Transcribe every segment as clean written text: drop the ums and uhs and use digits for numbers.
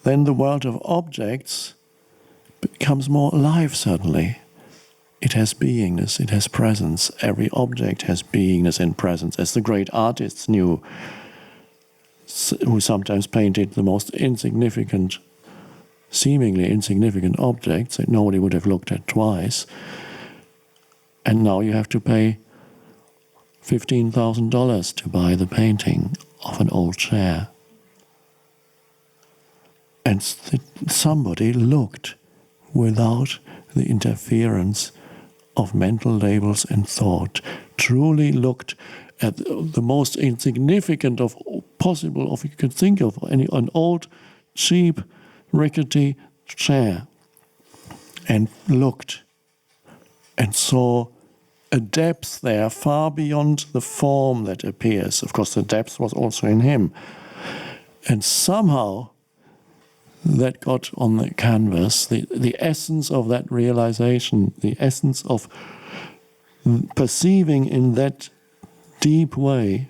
then the world of objects becomes more alive suddenly. It has beingness, it has presence. Every object has beingness and presence, as the great artists knew, who sometimes painted the most insignificant, seemingly insignificant objects that nobody would have looked at twice. And now you have to pay $15,000 to buy the painting of an old chair. And somebody looked without the interference of mental labels and thought, truly looked at the most insignificant of possible, if you could think of, an old, cheap, rickety chair, and looked and saw a depth there far beyond the form that appears. Of course, the depth was also in him. And somehow that got on the canvas, the essence of that realization, the essence of perceiving in that deep way,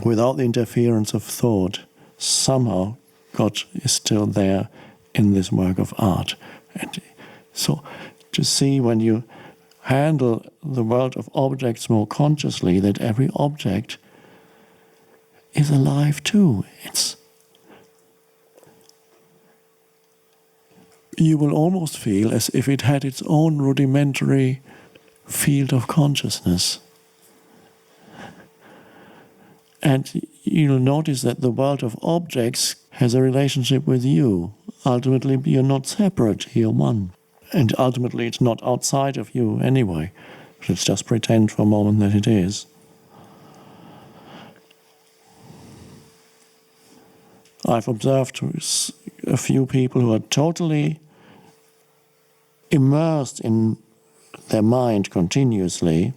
without the interference of thought, somehow God is still there in this work of art. And so to see, when you handle the world of objects more consciously, that every object is alive too. You will almost feel as if it had its own rudimentary field of consciousness. And you'll notice that the world of objects has a relationship with you. Ultimately, you're not separate, you're one. And ultimately, it's not outside of you anyway. Let's just pretend for a moment that it is. I've observed a few people who are totally immersed in their mind continuously,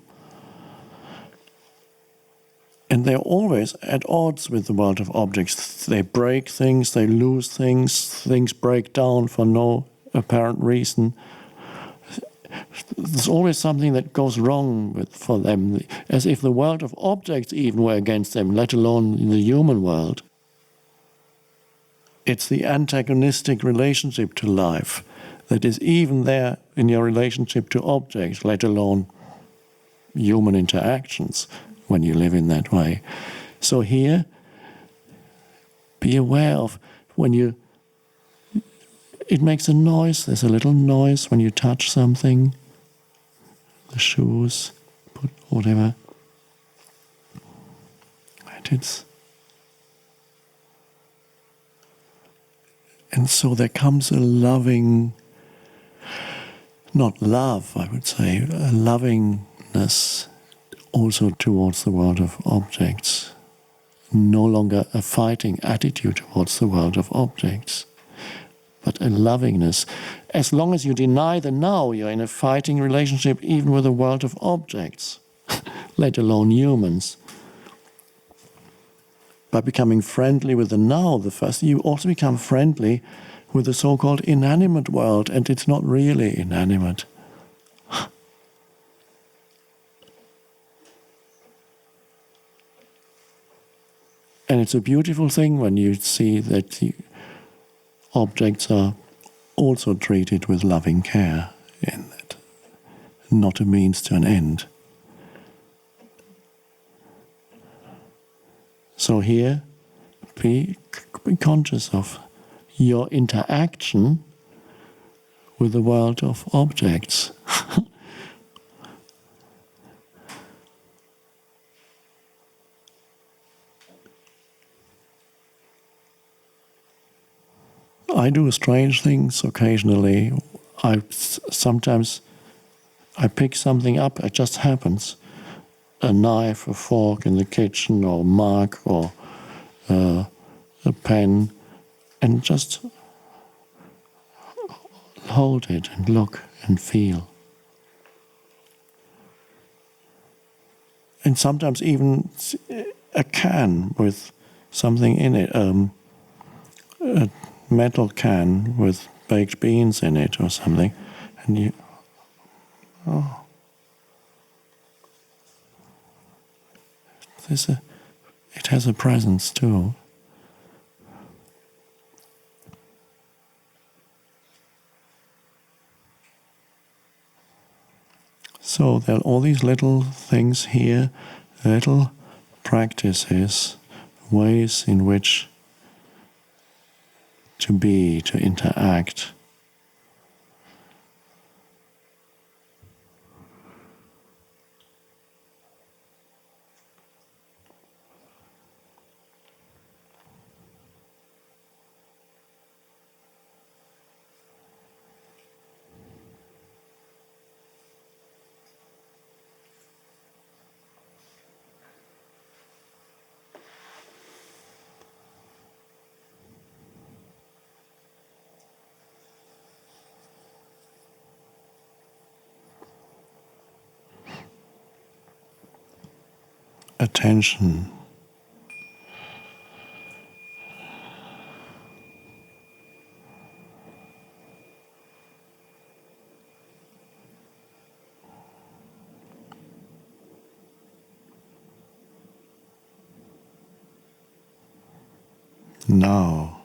and they're always at odds with the world of objects. They break things, they lose things break down for no apparent reason. There's always something that goes wrong for them, as if the world of objects even were against them, let alone in the human world. It's the antagonistic relationship to life that is even there in your relationship to objects, let alone human interactions, when you live in that way. So here, be aware of when it makes a noise, there's a little noise when you touch something, the shoes, whatever. And so there comes a loving, not love, I would say, a lovingness also towards the world of objects. No longer a fighting attitude towards the world of objects, but a lovingness. As long as you deny the now, you're in a fighting relationship even with the world of objects, let alone humans. By becoming friendly with the now, you also become friendly with the so-called inanimate world, and it's not really inanimate. And it's a beautiful thing when you see that the objects are also treated with loving care, in that, not a means to an end. So here, be conscious of your interaction with the world of objects. I do strange things occasionally. Sometimes I pick something up, it just happens. A knife, a fork in the kitchen, or a mug, or a pen, and just hold it and look and feel. And sometimes even a can with something in it, a metal can with baked beans in it or something, and it has a presence too. So there are all these little things here, little practices, ways in which to be, to interact. Attention. Now.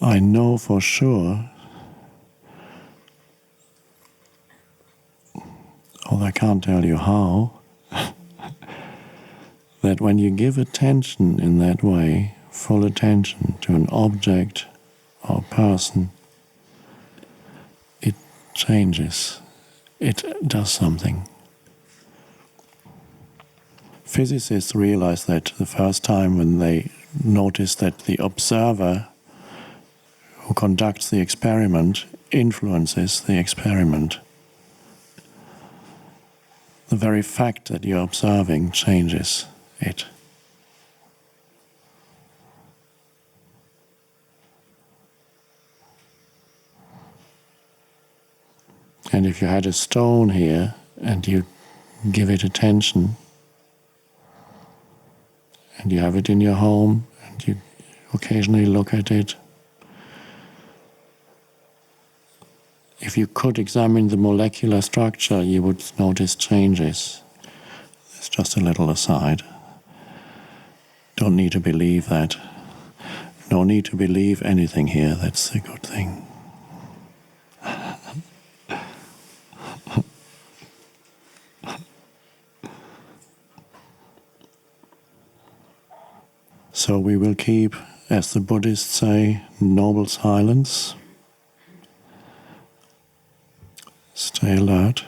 I know for sure, although I can't tell you how, that when you give attention in that way, full attention to an object or person, it changes. It does something. Physicists realize that the first time when they notice that the observer who conducts the experiment influences the experiment. The very fact that you're observing changes it. And if you had a stone here and you give it attention, and you have it in your home, and you occasionally look at it, if you could examine the molecular structure, you would notice changes. It's just a little aside. Don't need to believe that. No need to believe anything here, that's a good thing. So we will keep, as the Buddhists say, noble silence. Stay alert.